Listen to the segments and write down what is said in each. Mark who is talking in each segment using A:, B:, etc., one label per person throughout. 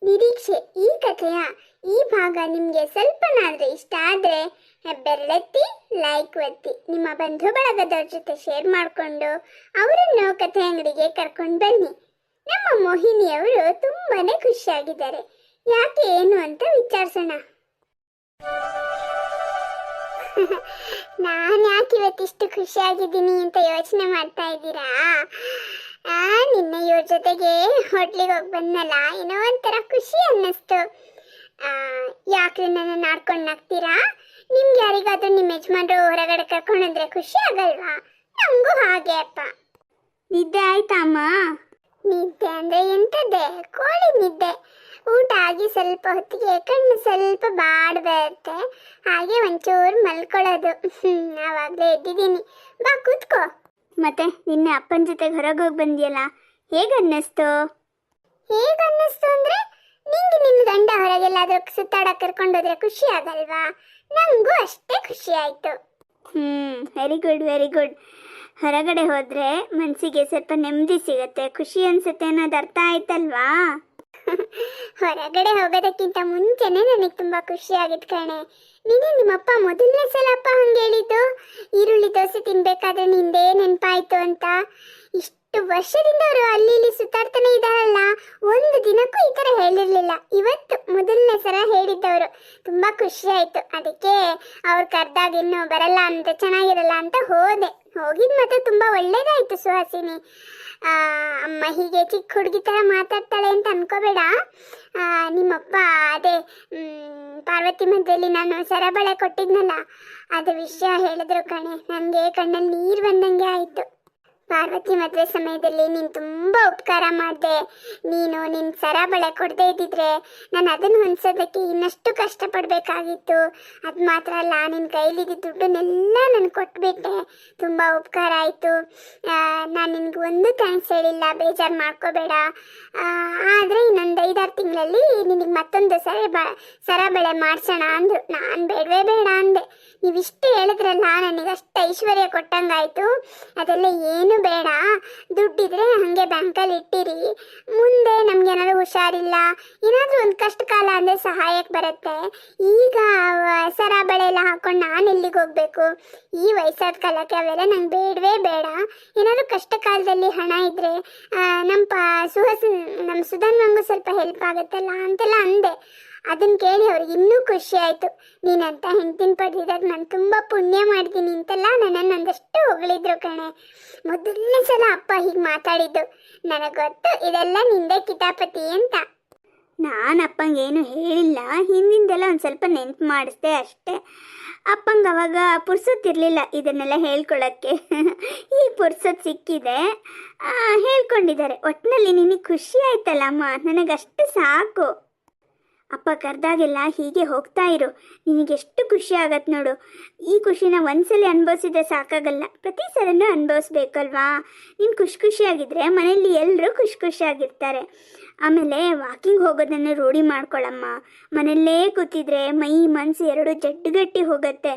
A: ನಿರೀಕ್ಷೆ ಈ ಕಥೆಯ ಈ ಭಾಗ ನಿಮಗೆ ಸ್ವಲ್ಪನಾದರೂ ಇಷ್ಟ ಆದರೆ ಬೆರಳೆತ್ತಿ ಲೈಕ್ ಒತ್ತಿ ನಿಮ್ಮ ಬಂಧು ಬಳಗದವ್ರ ಜೊತೆ ಶೇರ್ ಮಾಡಿಕೊಂಡು ಅವರನ್ನು ಕಥೆ ಅಂಗಡಿಗೆ ಕರ್ಕೊಂಡು ಬನ್ನಿ. ನಮ್ಮ ಮೋಹಿನಿಯವರು ತುಂಬಾನೇ ಖುಷಿಯಾಗಿದ್ದಾರೆ. ಯಾಕೆ ಏನು ಅಂತ ವಿಚಾರಿಸೋಣ. ನಾನು ಯಾಕೆ ಇವತ್ತಿಷ್ಟು ಖುಷಿಯಾಗಿದ್ದೀನಿ ಅಂತ ಯೋಚನೆ ಮಾಡ್ತಾ ಇದ್ದೀರಾ? ನಿನ್ನೆ ಇವ್ರ ಜೊತೆಗೆ ಹೋಟ್ಲಿಗೆ ಹೋಗಿ ಬಂದಲ್ಲ, ಏನೋ ಒಂಥರ ಖುಷಿ ಅನ್ನಿಸ್ತು. ಯಾಕ್ರೆ ನನ್ನ ನಾಡ್ಕೊಂಡು ನಗ್ತೀರಾ? ನಿಮ್ಗೆ ಯಾರಿಗಾದ್ರೂ ನಿಮ್ಮ ಯಜಮಾನ್ರು ಹೊರಗಡೆ ಕರ್ಕೊಂಡ್ರೆ ಖುಷಿ ಆಗಲ್ವಾ? ನಮಗೂ ಹಾಗೆ ಅಪ್ಪ. ನಿದ್ದೆ ಆಯ್ತಾ ಅಮ್ಮ? ನಿದ್ದೆ ಅಂದ್ರೆ ಎಂಥದ್ದೆ, ಕೋಳಿ ನಿದ್ದೆ. ಊಟ ಆಗಿ ಸ್ವಲ್ಪ ಹೊತ್ತಿಗೆ ಕಣ್ಣು ಸ್ವಲ್ಪ ಬಾಡ್ ಬರುತ್ತೆ, ಹಾಗೆ ಒಂಚೂರು ಮಲ್ಕೊಳ್ಳೋದು. ಆವಾಗಲೇ ಎದ್ದಿದ್ದೀನಿ. ಬಾ ಕೂತ್ಕೋ. ಮತ್ತೆ ನಿನ್ನೆ ಅಪ್ಪನ ಜೊತೆಗೆ ಹೊರಗೆ ಹೋಗಿ ಬಂದಿಯಲ್ಲ, ಹೇಗನ್ನಿಸ್ತು? ಹೇಗನ್ನಿಸ್ತು ಅಂದ್ರೆ, ನಿಂಗೆ ನಿನ್ನ ಗಂಡ ಹೊರಗೆಲ್ಲಾದ್ರೂ ಸುತ್ತಾಡಕ್ಕೆ ಕರ್ಕೊಂಡೋದ್ರೆ ಖುಷಿ ಆಗಲ್ವಾ? ನಂಗೂ ಅಷ್ಟೇ ಖುಷಿ ಆಯ್ತು. Very good very good. ಹೊರಗಡೆ ಹೋದ್ರೆ ಮನಸ್ಸಿಗೆ ಸ್ವಲ್ಪ ನೆಮ್ಮದಿ ಸಿಗತ್ತೆ, ಖುಷಿ ಅನ್ಸುತ್ತೆ ಅನ್ನೋದು ಅರ್ಥ ಆಯ್ತಲ್ವಾ? ಹೊರಗಡೆ ಹೋಗೋದಕ್ಕಿಂತ ಮುಂಚೆನೆ ನನಗೆ ತುಂಬಾ ಖುಷಿ ಆಗಿತ್ತು ಕಣೆ. ನೀನೇ ನಿಮ್ಮಪ್ಪ ಮೊದಲನೇ ಸಲ ಅಪ್ಪ ಹಂಗೆ ಹೇಳಿದ್ದು, ಈರುಳ್ಳಿ ದೋಸೆ ತಿನ್ಬೇಕಾದ್ರೆ ನಿಂದೇ ನೆನಪಾಯ್ತು ಅಂತ. ಇಷ್ಟು ವರ್ಷದಿಂದ ಅವರು ಅಲ್ಲಿ ಇಲ್ಲಿ ಸುತ್ತಾಡ್ತಾನೆ ಇದ್ದಾರಲ್ಲ, ಒಂದು ದಿನಕ್ಕೂ ಈ ಥರ ಹೇಳಿರ್ಲಿಲ್ಲ. ಇವತ್ತು ಮೊದಲನೇ ಸಲ ಹೇಳಿದ್ದವರು. ತುಂಬಾ ಖುಷಿ ಆಯ್ತು. ಅದಕ್ಕೆ ಅವ್ರು ಕರೆದಾಗ ಇನ್ನು ಬರಲ್ಲ ಅಂತ, ಚೆನ್ನಾಗಿರಲ್ಲ ಅಂತ ಹೋದೆ. ಹೋಗಿದ್ ಮತ್ತೆ ತುಂಬಾ ಒಳ್ಳೇದಾಯ್ತು ಸುಹಾಸಿನಿ. ಅಮ್ಮ ಹೀಗೆ ಚಿಕ್ಕ ಹುಡುಗಿ ಥರ ಮಾತಾಡ್ತಾಳೆ ಅಂತ ಅನ್ಕೋಬೇಡ. ನಿಮ್ಮಪ್ಪ ಅದೇ ಪಾರ್ವತಿ ಮಧ್ಯದಲ್ಲಿ ನಾನು ಸರಬಳೆ ಕೊಟ್ಟಿದ್ನಲ್ಲ, ಅದ್ರ ವಿಷಯ ಹೇಳಿದ್ರು ಕಣೆ. ನನಗೆ ಕಣ್ಣಲ್ಲಿ ನೀರು ಬಂದಂಗೆ ಆಯಿತು. ಪಾರ್ವತಿ ಮದುವೆ ಸಮಯದಲ್ಲಿ ನೀನು ತುಂಬ ಉಪಕಾರ ಮಾಡಿದೆ. ನೀನು ನಿನ್ನ ಸರಬಳೆ ಕೊಡದೇ ಇದ್ದಿದ್ರೆ ನಾನು ಅದನ್ನು ಹೊಂದಿಸೋದಕ್ಕೆ ಇನ್ನಷ್ಟು ಕಷ್ಟಪಡಬೇಕಾಗಿತ್ತು. ಅದು ಮಾತ್ರ ಅಲ್ಲ, ನಿನ್ನ ಕೈಲಿದ್ದ ದುಡ್ಡನ್ನೆಲ್ಲ ನಾನು ಕೊಟ್ಬಿಟ್ಟೆ. ತುಂಬ ಉಪಕಾರ ಆಯಿತು. ನಾನು ನಿನಗೆ ಒಂದು ಥ್ಯಾಂಕ್ಸ್ ಹೇಳಿಲ್ಲ, ಬೇಜಾರು ಮಾಡ್ಕೋಬೇಡ. ಆದರೆ ಇನ್ನೊಂದು 5-6 ತಿಂಗಳಲ್ಲಿ ನಿನಗೆ ಮತ್ತೊಂದು ಸರಬಳೆ ಮಾಡಿಸೋಣ ಅಂದರು. ನಾನು ಬೇಡವೇ ಬೇಡ ಅಂದೆ. ನೀವಿಷ್ಟು ಹೇಳಿದ್ರಲ್ಲ, ನನಗೆ ಅಷ್ಟು ಐಶ್ವರ್ಯ ಕೊಟ್ಟಂಗಾಯಿತು. ಅದೆಲ್ಲ ಏನು ಬೇಡ, ದುಡ್ಡಿದ್ರೆ ಹಾಗೆ ಬ್ಯಾಂಕಲ್ಲಿ ಇಟ್ಟಿರಿ. ಮುಂದೆ ನಮ್ಗೆ ಏನಾದ್ರು ಹುಷಾರಿಲ್ಲ, ಏನಾದರೂ ಒಂದು ಕಷ್ಟ ಕಾಲ ಅಂದರೆ ಸಹಾಯಕ್ಕೆ ಬರುತ್ತೆ. ಈಗ ಸರಬಳೆ ಎಲ್ಲ ಹಾಕೊಂಡು ನಾನು ಎಲ್ಲಿಗೆ ಹೋಗಬೇಕು? ಈ ವಯಸ್ಸಾದ ಕಾಲಕ್ಕೆ ಅವೆಲ್ಲ ನಂಗೆ ಬೇಡವೇ ಬೇಡ. ಏನಾದರೂ ಕಷ್ಟ ಕಾಲದಲ್ಲಿ ಹಣ ಇದ್ದರೆ ನಮ್ಮ ಸುಧನ್ವಂಗೂ ಸ್ವಲ್ಪ ಹೆಲ್ಪ್ ಆಗುತ್ತಲ್ಲ ಅಂತೆಲ್ಲ ಅಂದೆ. ಅದನ್ನು ಕೇಳಿ ಅವ್ರಿಗೆ ಇನ್ನೂ ಖುಷಿ ಆಯಿತು. ನೀನಂತ ಹೆಂಡತಿನ ಪಡೆದಿದ್ದಾಗ ನಾನು ತುಂಬ ಪುಣ್ಯ ಮಾಡ್ತೀನಿ ಅಂತೆಲ್ಲ ನನ್ನನ್ನು ಒಂದಷ್ಟು ಹೊಗಳಿದ್ರು ಕಣೆ. ಮೊದಲನೇ ಸಲ ಅಪ್ಪ ಹೀಗೆ ಮಾತಾಡಿದ್ದು. ನನಗೆ ಗೊತ್ತು ಇದೆಲ್ಲ ನಿಂದೆ ಕಿತಾಪತಿ ಅಂತ. ನಾನು ಅಪ್ಪಂಗೇನು ಹೇಳಿಲ್ಲ, ಹಿಂದಿಂದೆಲ್ಲ ಒಂದು ಸ್ವಲ್ಪ ನೆನ್ಪು ಮಾಡಿಸ್ದೆ ಅಷ್ಟೇ. ಅಪ್ಪಂಗೆ ಅವಾಗ ಪುರ್ಸೊತ್ತಿರಲಿಲ್ಲ ಇದನ್ನೆಲ್ಲ ಹೇಳ್ಕೊಳ್ಳೋಕ್ಕೆ. ಈಗ ಪುರ್ಸೊತ್ತು ಸಿಕ್ಕಿದೆ, ಹೇಳ್ಕೊಂಡಿದ್ದಾರೆ. ಒಟ್ಟಿನಲ್ಲಿ ನಿನಗೆ ಖುಷಿ ಆಯ್ತಲ್ಲಮ್ಮ, ನನಗಷ್ಟು ಸಾಕು. ಅಪ್ಪ ಕರೆದಾಗೆಲ್ಲ ಹೀಗೆ ಹೋಗ್ತಾ ಇರು, ನಿನಗೆಷ್ಟು ಖುಷಿ ಆಗತ್ತೆ ನೋಡು. ಈ ಖುಷಿನ ಒಂದ್ಸಲ ಅನುಭವಿಸಿದ್ರೆ ಸಾಕಾಗಲ್ಲ, ಪ್ರತಿ ಸಲನೂ ಅನುಭವಿಸ್ಬೇಕಲ್ವಾ? ನೀನು ಖುಷಿಯಾಗಿದ್ದರೆ ಮನೆಯಲ್ಲಿ ಎಲ್ಲರೂ ಖುಷಿಯಾಗಿರ್ತಾರೆ. ಆಮೇಲೆ ವಾಕಿಂಗ್ ಹೋಗೋದನ್ನು ರೂಢಿ ಮಾಡ್ಕೊಳ್ಳಮ್ಮ. ಮನೆಯಲ್ಲೇ ಕೂತಿದ್ರೆ ಮೈ ಮನಸ್ಸು ಎರಡು ಜಡ್ಡುಗಟ್ಟಿ ಹೋಗುತ್ತೆ.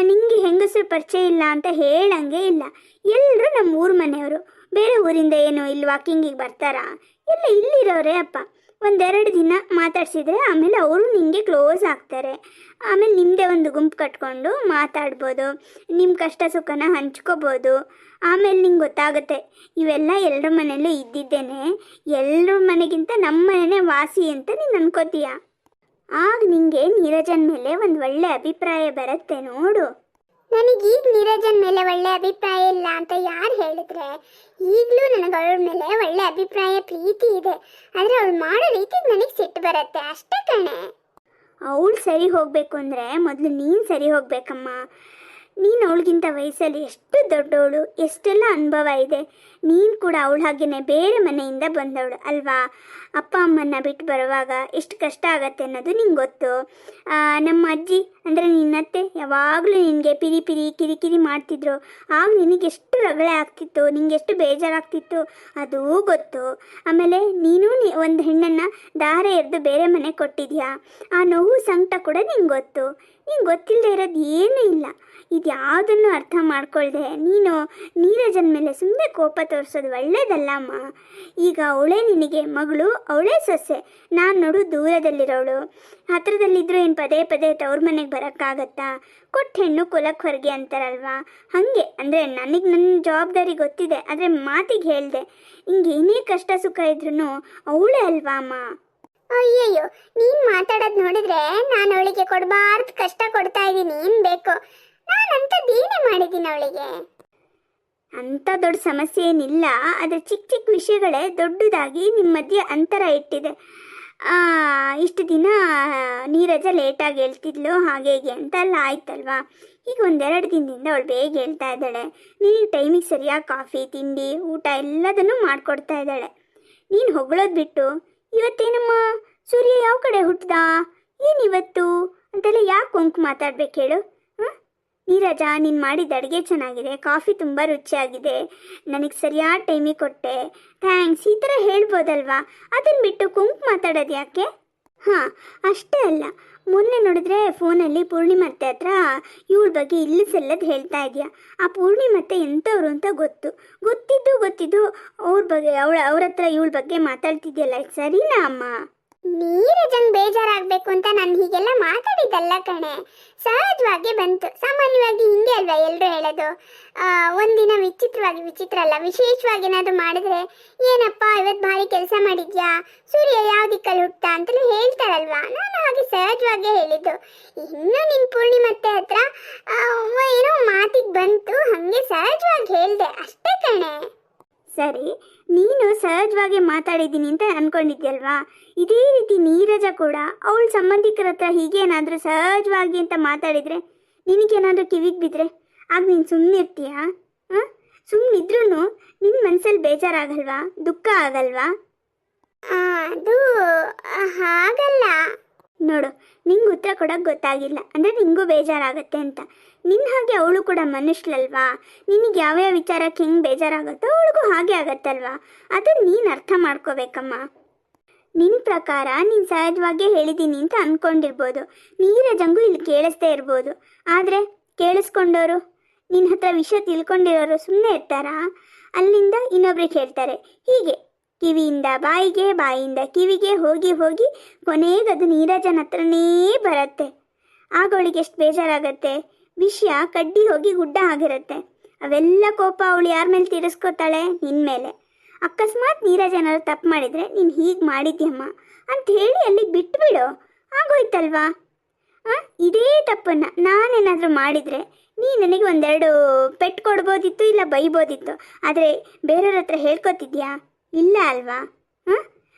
A: ನಿಮಗೆ ಹೆಂಗಸರು ಪರಿಚಯ ಇಲ್ಲ ಅಂತ ಹೇಳಂಗೆ ಇಲ್ಲ. ಎಲ್ಲರೂ ನಮ್ಮ ಊರ ಮನೆಯವರು. ಬೇರೆ ಊರಿಂದ ಏನು ಇಲ್ಲಿ ವಾಕಿಂಗಿಗೆ ಬರ್ತಾರಾ? ಎಲ್ಲ ಇಲ್ಲಿರೋರೇ ಅಪ್ಪ. 1-2 ದಿನ ಮಾತಾಡ್ಸಿದ್ರೆ ಆಮೇಲೆ ಅವರು ನಿಮಗೆ ಕ್ಲೋಸ್ ಆಗ್ತಾರೆ. ಆಮೇಲೆ ನಿಮ್ಮದೇ ಒಂದು ಗುಂಪು ಕಟ್ಕೊಂಡು ಮಾತಾಡ್ಬೋದು, ನಿಮ್ಮ ಕಷ್ಟ ಸುಖನ ಹಂಚ್ಕೋಬೋದು. ಆಮೇಲೆ ನಿಂಗೆ ಗೊತ್ತಾಗುತ್ತೆ ಇವೆಲ್ಲ ಎಲ್ಲರ ಮನೆಯಲ್ಲೂ ಇದ್ದಿದ್ದೇನೆ, ಎಲ್ಲರ ಮನೆಗಿಂತ ನಮ್ಮ ಮನೆಯೇ ವಾಸಿ ಅಂತ ನೀನು ಅನ್ಕೋತೀಯ. ಆಗ ನಿಂಗೆ ನೀರಜನ ಮೇಲೆ ಒಂದು ಒಳ್ಳೆ ಅಭಿಪ್ರಾಯ ಬರುತ್ತೆ ನೋಡು. ನನಗೀಗ ನೀರಜನ ಮೇಲೆ ಒಳ್ಳೆ ಅಭಿಪ್ರಾಯ ಇಲ್ಲ ಅಂತ ಯಾರು ಹೇಳಿದ್ರೆ? ಈಗಲೂ ನನಗೆ ಅವಳ ಮೇಲೆ ಒಳ್ಳೆ ಅಭಿಪ್ರಾಯ ಪ್ರೀತಿ ಇದೆ. ಆದರೆ ಅವಳು ಮಾಡೋ ರೀತಿಗೆ ನನಗೆ ಸಿಟ್ಟು ಬರುತ್ತೆ ಅಷ್ಟೇ ಕಣೆ. ಅವಳು ಸರಿ ಹೋಗಬೇಕು ಅಂದರೆ ಮೊದಲು ನೀನು ಸರಿ ಹೋಗಬೇಕಮ್ಮ. ನೀನು ಅವಳಿಗಿಂತ ವಯಸ್ಸಲ್ಲಿ ಎಷ್ಟು ದೊಡ್ಡವಳು, ಎಷ್ಟೆಲ್ಲ ಅನುಭವ ಇದೆ. ನೀನು ಕೂಡ ಅವಳ ಹಾಗೆಯೇ ಬೇರೆ ಮನೆಯಿಂದ ಬಂದವಳು ಅಲ್ವಾ? ಅಪ್ಪ ಅಮ್ಮನ್ನ ಬಿಟ್ಟು ಬರುವಾಗ ಎಷ್ಟು ಕಷ್ಟ ಆಗತ್ತೆ ಅನ್ನೋದು ನಿಂಗೆ ಗೊತ್ತು. ನಮ್ಮ ಅಜ್ಜಿ ಅಂದರೆ ನಿನ್ನತ್ತೆ ಯಾವಾಗಲೂ ನಿನಗೆ ಪಿರಿ ಕಿರಿಕಿರಿ ಮಾಡ್ತಿದ್ರು. ಆಗ ನಿನಗೆಷ್ಟು ರಗಳೆ ಆಗ್ತಿತ್ತು, ನಿಂಗೆಷ್ಟು ಬೇಜಾರಾಗ್ತಿತ್ತು ಅದೂ ಗೊತ್ತು. ಆಮೇಲೆ ನೀನು ಒಂದು ಹೆಣ್ಣನ್ನು ದಾರೆ ಎರೆದು ಬೇರೆ ಮನೆ ಕೊಟ್ಟಿದ್ಯಾ, ಆ ನೋವು ಸಂಕಟ ಕೂಡ ನಿಂಗೆ ಗೊತ್ತು.
B: ನಿಂಗೆ ಗೊತ್ತಿಲ್ಲದೆ ಇರೋದು ಏನೂ ಇಲ್ಲ. ಇದು ಯಾವುದನ್ನು ಅರ್ಥ ಮಾಡ್ಕೊಳ್ದೆ ನೀನು ನೀರಜನ ಮೇಲೆ ಸುಮ್ಮನೆ ಕೋಪ ತೋರಿಸೋದು ಒಳ್ಳೇದಲ್ಲ ಅಮ್ಮ. ಈಗ ಅವಳೇ ನಿನಗೆ ಮಗಳು, ಅವಳೇ ಸೊಸೆ. ನಾನು ನೋಡು ದೂರದಲ್ಲಿರೋಳು, ಹತ್ರದಲ್ಲಿದ್ದರೂ ಏನು ಪದೇ ಪದೇ ತವ್ರ ಮನೆಗೆ ಬರೋಕ್ಕಾಗತ್ತಾ? ಕೊಟ್ಟು ಹೆಣ್ಣು ಕುಲಕ್ಕೆ ಹೊರಗೆ ಅಂತಾರಲ್ವಾ, ಹಾಗೆ. ಅಂದರೆ ನನಗೆ ನನ್ನ ಜವಾಬ್ದಾರಿ ಗೊತ್ತಿದೆ, ಆದರೆ ಮಾತಿಗೆ ಹೇಳಿದೆ. ಹಿಂಗೆ ಏನೇ ಕಷ್ಟ ಸುಖ ಇದ್ರೂ ಅವಳೇ ಅಲ್ವಾ ಅಮ್ಮ.
A: ಅಯ್ಯಯ್ಯೋ, ನೀನ್ ಮಾತಾಡೋದು ನೋಡಿದ್ರೆ ನಾನು ಅವಳಿಗೆ ಕೊಡಬಾರ್ದು ಕಷ್ಟ ಕೊಡ್ತಾ ಇದ್ದೀನಿ. ಏನ್ ಬೇಕು? ನಾನಂತದ್ದೇನೇ ಮಾಡಿದ್ದೀನಿ ಅವಳಿಗೆ?
B: ಅಂಥ ದೊಡ್ಡ ಸಮಸ್ಯೆ ಏನಿಲ್ಲ, ಆದರೆ ಚಿಕ್ಕ ಚಿಕ್ಕ ವಿಷಯಗಳೇ ದೊಡ್ಡದಾಗಿ ನಿಮ್ಮ ಮಧ್ಯೆ ಅಂತರ ಇಟ್ಟಿದೆ. ಇಷ್ಟು ದಿನ ನೀರಜ ಲೇಟಾಗಿ ಹೇಳ್ತಿದ್ಲು ಹಾಗೆ ಹೀಗೆ ಅಂತೆಲ್ಲ ಆಯ್ತಲ್ವಾ. ಈಗ ಒಂದೆರಡು ದಿನದಿಂದ ಅವಳು ಬೇಗ ಹೇಳ್ತಾ ಇದ್ದಾಳೆ. ನಿನಗೆ ಟೈಮಿಗೆ ಸರಿಯಾಗಿ ಕಾಫಿ ತಿಂಡಿ ಊಟ ಎಲ್ಲದನ್ನೂ ಮಾಡಿಕೊಡ್ತಾ ಇದ್ದಾಳೆ. ನೀನು ಹೊಗಳೋದು ಬಿಟ್ಟು ಇವತ್ತೇನಮ್ಮ ಸೂರ್ಯ ಯಾವ ಕಡೆ ಹುಟ್ಟದ, ಏನಿವತ್ತು ಅಂತೆಲ್ಲ ಯಾಕೆ ಕೊಂಕು ಮಾತಾಡ್ಬೇಕು ಹೇಳು? ನೀರಜ, ನೀನು ಮಾಡಿದ ಅಡುಗೆ ಚೆನ್ನಾಗಿದೆ, ಕಾಫಿ ತುಂಬ ರುಚಿಯಾಗಿದೆ, ನನಗೆ ಸರಿಯಾದ ಟೈಮಿಗೆ ಕೊಟ್ಟೆ, ಥ್ಯಾಂಕ್ಸ್, ಈ ಥರ ಹೇಳ್ಬೋದಲ್ವಾ? ಅದನ್ನು ಬಿಟ್ಟು ಕೊಂಕು ಮಾತಾಡೋದು ಯಾಕೆ? ಹಾಂ, ಅಷ್ಟೇ ಅಲ್ಲ, ಮೊನ್ನೆ ನೋಡಿದ್ರೆ ಫೋನಲ್ಲಿ ಪೂರ್ಣಿಮತ್ತೆ ಹತ್ರ ಇವಳ ಬಗ್ಗೆ ಇಲ್ಲಿಸೆಲ್ಲದು ಹೇಳ್ತಾ ಇದೆಯಾ. ಆ ಪೂರ್ಣಿಮತ್ತೆ ಎಂಥವ್ರು ಅಂತ ಗೊತ್ತಿದ್ದು ಅವ್ರ ಬಗ್ಗೆ ಅವ್ರ ಹತ್ರ ಇವಳ ಬಗ್ಗೆ ಮಾತಾಡ್ತಿದ್ಯಲ್ಲ, ಸರಿನಾ ಅಮ್ಮ?
A: ನೀರಜಂಗ್ ಬೇಜಾರಾಗಬೇಕು ಅಂತ ನಾನು ಹೀಗೆಲ್ಲ ಮಾತಾಡಿದ್ದಲ್ಲ ಕಣೆ. ಸಹಜವಾಗಿ ಬಂತು. ಸಾಮಾನ್ಯವಾಗಿ ಹಿಂಗೆ ಅಲ್ವಾ ಎಲ್ಲರೂ ಹೇಳೋದು. ಒಂದಿನ ವಿಚಿತ್ರ ಅಲ್ಲ, ವಿಶೇಷವಾಗಿ ಏನಾದರೂ ಮಾಡಿದ್ರೆ ಏನಪ್ಪ ಇವತ್ತು ಭಾರಿ ಕೆಲಸ ಮಾಡಿದ್ಯಾ, ಸೂರ್ಯ ಯಾವ ದಿಕ್ಕಲ್ಲಿ ಹುಟ್ಟ ಅಂತಲೂ ಹೇಳ್ತಾರಲ್ವಾ. ನಾನು ಹಾಗೆ ಸಹಜವಾಗಿ ಹೇಳಿದ್ದು. ಇನ್ನು ನಿನ್ನ ಪೂರ್ಣಿಮತ್ತೆ ಹತ್ರ ಏನೋ ಮಾತಿಗೆ ಬಂತು, ಹಾಗೆ ಸಹಜವಾಗಿ ಹೇಳಿದೆ ಅಷ್ಟೇ ಕಣೆ.
B: ಸರಿ, ನೀನು ಸಹಜವಾಗಿ ಮಾತಾಡಿದ್ದೀನಿ ಅಂತ ಅಂದ್ಕೊಂಡಿದ್ಯಲ್ವಾ? ಇದೇ ರೀತಿ ನೀರಜ ಕೂಡ ಅವಳ ಸಂಬಂಧಿಕರ ಹತ್ರ ಹೀಗೇನಾದರೂ ಸಹಜವಾಗಿ ಅಂತ ಮಾತಾಡಿದರೆ ನಿನಗೇನಾದರೂ ಕಿವಿಗೆ ಬಿದ್ದರೆ ಆಗ ನೀನು ಸುಮ್ಮನಿರ್ತೀಯಾ? ಸುಮ್ಮನಿದ್ರೂ ನಿನ್ನ ಮನಸ್ಸಲ್ಲಿ ಬೇಜಾರಾಗಲ್ವಾ, ದುಃಖ ಆಗಲ್ವಾ?
A: ಅದು ಹಾಗಲ್ಲ.
B: ನೋಡು, ನಿಂಗೆ ಉತ್ತರ ಕೊಡೋಕ್ಕೆ ಗೊತ್ತಾಗಿಲ್ಲ ಅಂದರೆ ನಿಂಗೂ ಬೇಜಾರಾಗತ್ತೆ ಅಂತ. ನಿನ್ನ ಹಾಗೆ ಅವಳು ಕೂಡ ಮನುಷ್ಯಳಲ್ವಾ? ನಿನಗೆ ಯಾವ್ಯಾವ ವಿಚಾರಕ್ಕೆ ಹೆಂಗೆ ಬೇಜಾರಾಗುತ್ತೋ ಅವಳಿಗೂ ಹಾಗೆ ಆಗತ್ತಲ್ವಾ? ಅದನ್ನು ನೀನು ಅರ್ಥ ಮಾಡ್ಕೋಬೇಕಮ್ಮ. ನಿನ್ನ ಪ್ರಕಾರ ನೀನು ಸಹಜವಾಗೇ ಹೇಳಿದ್ದೀನಿ ಅಂತ ಅಂದ್ಕೊಂಡಿರ್ಬೋದು, ನೀರಜಂಗೂ ಇಲ್ಲಿ ಕೇಳಿಸ್ದೇ ಇರ್ಬೋದು. ಆದರೆ ಕೇಳಿಸ್ಕೊಂಡವರು, ನಿನ್ನ ಹತ್ರ ವಿಷಯ ತಿಳ್ಕೊಂಡಿರೋರು ಸುಮ್ಮನೆ ಇರ್ತಾರಾ? ಅಲ್ಲಿಂದ ಇನ್ನೊಬ್ರಿಗೆ ಹೇಳ್ತಾರೆ. ಹೀಗೆ ಕಿವಿಯಿಂದ ಬಾಯಿಗೆ, ಬಾಯಿಯಿಂದ ಕಿವಿಗೆ ಹೋಗಿ ಕೊನೆಗೆ ಅದು ನೀರಜನ ಹತ್ರನೇ ಬರುತ್ತೆ. ಆಗ ಅವಳಿಗೆ ಎಷ್ಟು ಬೇಜಾರಾಗತ್ತೆ. ವಿಷಯ ಕಡ್ಡಿ ಹೋಗಿ ಗುಡ್ಡ ಆಗಿರುತ್ತೆ. ಅವೆಲ್ಲ ಕೋಪ ಅವಳು ಯಾರ ಮೇಲೆ ತೀರಿಸ್ಕೋತಾಳೆ? ನಿನ್ನ ಮೇಲೆ. ಅಕಸ್ಮಾತ್ ನೀರಜ ಏನಾದ್ರು ತಪ್ಪು ಮಾಡಿದರೆ ನೀನು ಹೀಗೆ ಮಾಡಿದ್ಯಮ್ಮ ಅಂತ ಹೇಳಿ ಅಲ್ಲಿಗೆ ಬಿಟ್ಬಿಡು, ಆಗೋಯ್ತಲ್ವಾ? ಇದೇ ತಪ್ಪನ್ನು ನಾನೇನಾದರೂ ಮಾಡಿದರೆ ನೀ ನನಗೆ ಒಂದೆರಡು ಪೆಟ್ಟು ಕೊಡ್ಬೋದಿತ್ತು, ಇಲ್ಲ ಬೈಬೋದಿತ್ತು. ಆದರೆ ಬೇರೆಯವ್ರ ಹತ್ರ ಹೇಳ್ಕೊತಿದ್ಯಾ? ಇಲ್ಲ ಅಲ್ವಾ?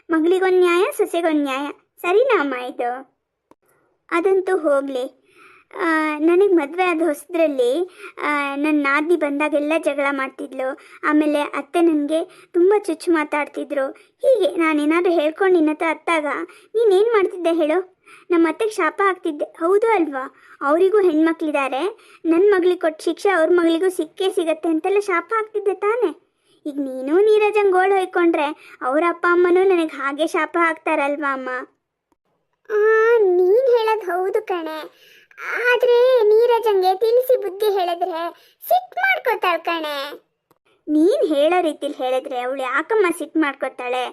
B: ಮಗಳಿಗೊಂದು ನ್ಯಾಯ, ಸೊಸೆಗೊಂದು ನ್ಯಾಯ, ಸರಿನಾ ಅಮ್ಮ ಇದು? ಅದಂತೂ ಹೋಗಲಿ. ನನಗೆ ಮದುವೆ ಆದ ಹೊಸದ್ರಲ್ಲಿ ನನ್ನ ನಾದಿನಿ ಬಂದಾಗೆಲ್ಲ ಜಗಳ ಮಾಡ್ತಿದ್ಲು. ಆಮೇಲೆ ಅತ್ತೆ ನನಗೆ ತುಂಬ ಚುಚ್ಚು ಮಾತಾಡ್ತಿದ್ರು. ಹೀಗೆ ನಾನೇನಾದರೂ ಹೇಳ್ಕೊಂಡು ನಿನ್ನ ಹತ್ರ ಹತ್ತಾಗ ನೀನೇನು ಮಾಡ್ತಿದ್ದೆ ಹೇಳು? ನಮ್ಮ ಅತ್ತೆಗೆ ಶಾಪ ಹಾಕ್ತಿದ್ದೆ, ಹೌದು ಅಲ್ವಾ? ಅವರಿಗೂ ಹೆಣ್ಮಕ್ಳಿದ್ದಾರೆ, ನನ್ನ ಮಗಳಿಗೆ ಕೊಟ್ಟು ಶಿಕ್ಷೆ ಅವ್ರ ಮಗಳಿಗೂ ಸಿಕ್ಕೇ ಸಿಗತ್ತೆ ಅಂತೆಲ್ಲ ಶಾಪ ಹಾಕ್ತಿದ್ದೆ ತಾನೇ? ಈಗ ನೀನು ನೀರಜಂಗೆ ಗೋಳು ಹೊಯ್ಕೊಂಡ್ರೆ ಅವರ ಅಪ್ಪ ಅಮ್ಮನೂ ನನಗೆ ಹಾಗೆ ಶಾಪ ಹಾಕ್ತಾರಲ್ವಾ ಅಮ್ಮ?
A: ನೀನು ಹೇಳೋದು ಹೌದು ಕಣೆ. ಆದ್ರೆ ನೀರಜಂಗೆ ತಿಳಿಸಿ ಬುದ್ಧಿ ಹೇಳಿದ್ರೆ ಸಿಟ್ಟು ಮಾಡ್ಕೋತಾಳೆ ಕಣೆ.
B: ನೀನು ಹೇಳೋ ರೀತಿಲಿ ಹೇಳಿದ್ರೆ ಅವಳು ಯಾಕಮ್ಮ ಸಿಟ್ಟು ಮಾಡ್ಕೊತಾಳೆ?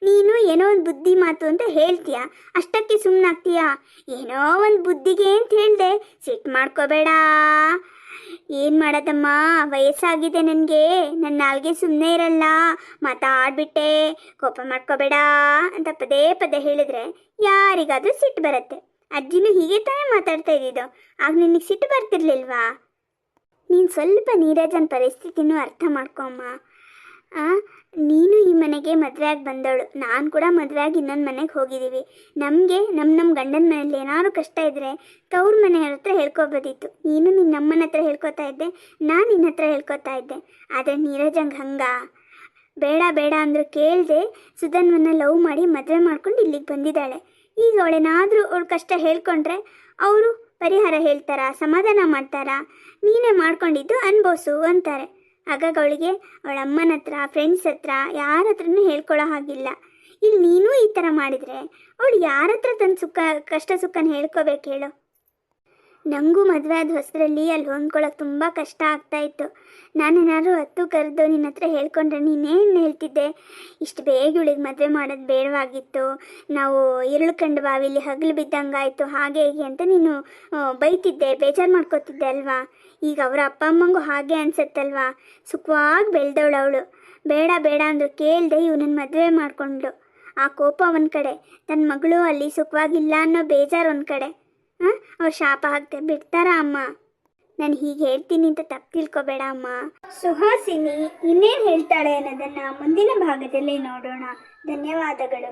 B: ನೀನು ಏನೋ ಒಂದು ಬುದ್ಧಿ ಮಾತು ಅಂತ ಹೇಳ್ತೀಯ, ಅಷ್ಟಕ್ಕೆ ಸುಮ್ಮನಾಗ್ತೀಯಾ? ಏನೋ ಒಂದು ಬುದ್ಧಿಗೆ ಅಂತ ಹೇಳಿದೆ, ಸಿಟ್ಟು ಮಾಡ್ಕೋಬೇಡ. ಏನು ಮಾಡೋದಮ್ಮ, ವಯಸ್ಸಾಗಿದೆ ನನಗೆ, ನನ್ನ ನಾಲ್ಗೆ ಸುಮ್ಮನೆ ಇರಲ್ಲ, ಮಾತಾಡ್ಬಿಟ್ಟೆ, ಕೋಪ ಮಾಡ್ಕೋಬೇಡ ಅಂತ ಪದೇ ಪದೇ ಹೇಳಿದ್ರೆ ಯಾರಿಗಾದರೂ ಸಿಟ್ಟು ಬರುತ್ತೆ. ಅಜ್ಜಿನೂ ಹೀಗೆ ತಾನೇ ಮಾತಾಡ್ತಾ ಇದ್ದಿದ್ದು, ಆಗ ನಿನಗೆ ಸಿಟ್ಟು ಬರ್ತಿರ್ಲಿಲ್ವಾ? ನೀನು ಸ್ವಲ್ಪ ನೀರಜನ ಪರಿಸ್ಥಿತಿನೂ ಅರ್ಥ ಮಾಡ್ಕೊಮ್ಮ. ನೀನು ಈ ಮನೆಗೆ ಮದುವೆಯಾಗಿ ಬಂದವಳು, ನಾನು ಕೂಡ ಮದುವೆಯಾಗಿ ಇನ್ನೊಂದು ಮನೆಗೆ ಹೋಗಿದ್ದೀವಿ. ನಮಗೆ ನಮ್ಮ ಗಂಡನ ಮನೇಲಿ ಏನಾದ್ರು ಕಷ್ಟ ಇದ್ದರೆ ತವ್ರ ಮನೆಯವ್ರ ಹತ್ರ ಹೇಳ್ಕೊಬೋದಿತ್ತು. ನೀನು ನಿನ್ನ ಅಮ್ಮನ ಹತ್ರ ಹೇಳ್ಕೊತಾ ಇದ್ದೆ, ನಾನು ನಿನ್ನ ಹತ್ರ ಹೇಳ್ಕೊತಾ ಇದ್ದೆ. ಆದರೆ ನೀರಜಂಗೆ ಬೇಡ ಬೇಡ ಅಂದರೂ ಕೇಳದೆ ಸುಧನ್ವನ್ನ ಲವ್ ಮಾಡಿ ಮದುವೆ ಮಾಡ್ಕೊಂಡು ಇಲ್ಲಿಗೆ ಬಂದಿದ್ದಾಳೆ. ಈಗ ಅವಳೇನಾದರೂ ಅವಳ ಕಷ್ಟ ಹೇಳ್ಕೊಂಡ್ರೆ ಅವರು ಪರಿಹಾರ ಹೇಳ್ತಾರಾ, ಸಮಾಧಾನ ಮಾಡ್ತಾರಾ? ನೀನೇ ಮಾಡ್ಕೊಂಡಿದ್ದು ಅನ್ಬೋಸು ಅಂತಾರೆ. ಹಾಗಾಗಿ ಅವಳಿಗೆ ಅವಳ ಅಮ್ಮನ ಹತ್ರ, ಫ್ರೆಂಡ್ಸ್ ಹತ್ರ, ಯಾರ ಹತ್ರನೂ ಹೇಳ್ಕೊಳ್ಳೋ ಹಾಗಿಲ್ಲ. ಇಲ್ಲಿ ನೀನು ಈ ಥರ ಮಾಡಿದರೆ ಅವಳು ಯಾರ ಹತ್ರ ತನ್ನ ಕಷ್ಟ ಸುಖನ ಹೇಳ್ಕೋಬೇಕು ಹೇಳು? ನನಗೂ ಮದುವೆ ಆದ ಹೊಸರಲ್ಲಿ ಅಲ್ಲಿ ಹೊಂದ್ಕೊಳ್ಳೋಕೆ ತುಂಬ ಕಷ್ಟ ಆಗ್ತಾಯಿತ್ತು. ನಾನೇನಾದ್ರು ಹತ್ತು ಕರೆದು ನಿನ್ನ ಹತ್ರ ಹೇಳ್ಕೊಂಡ್ರೆ ನೀನೇನು ಹೇಳ್ತಿದ್ದೆ? ಇಷ್ಟು ಬೇಗ ಇವಳಿಗೆ ಮದುವೆ ಮಾಡೋದು ಬೇಡವಾಗಿತ್ತು, ನಾವು ഇരുಳು ಕಂಡ ಬಾವಿಲಿ ಹಗಲು ಬಿದ್ದಂಗಾಯಿತು, ಹಾಗೆ ಹೀಗೆ ಅಂತ ನೀನು ಬೈತಿದ್ದೆ, ಬೇಜಾರು ಮಾಡ್ಕೋತಿದ್ದೆ ಅಲ್ವಾ? ಈಗ ಅವರ ಅಪ್ಪ ಅಮ್ಮಂಗೂ ಹಾಗೆ ಅನ್ಸತ್ತಲ್ವಾ? ಸುಖವಾಗಿ ಬೆಳೆದವಳು ಅವಳು. ಬೇಡ ಬೇಡ ಅಂದರು ಕೇಳದೆ ಇವನನ್ನು ಮದುವೆ ಮಾಡಿಕೊಂಡ್ಳು. ಆ ಕೋಪ ಒಂದು ಕಡೆ, ತನ್ನ ಮಗಳು ಅಲ್ಲಿ ಸುಖವಾಗಿಲ್ಲ ಅನ್ನೋ ಬೇಜಾರು ಒಂದು ಕಡೆ. ಅವ್ರು ಶಾಪ ಹಾಕ್ತೆ ಬಿಡ್ತಾರಾ ಅಮ್ಮ? ನಾನು ಹೀಗೆ ಹೇಳ್ತೀನಿ ಅಂತ ತಪ್ಪು ತಿಳ್ಕೊಬೇಡ ಅಮ್ಮ. ಸುಹಾಸಿನಿ ಇನ್ನೇನು ಹೇಳ್ತಾಳೆ ಅನ್ನೋದನ್ನು ಮುಂದಿನ ಭಾಗದಲ್ಲಿ ನೋಡೋಣ. ಧನ್ಯವಾದಗಳು.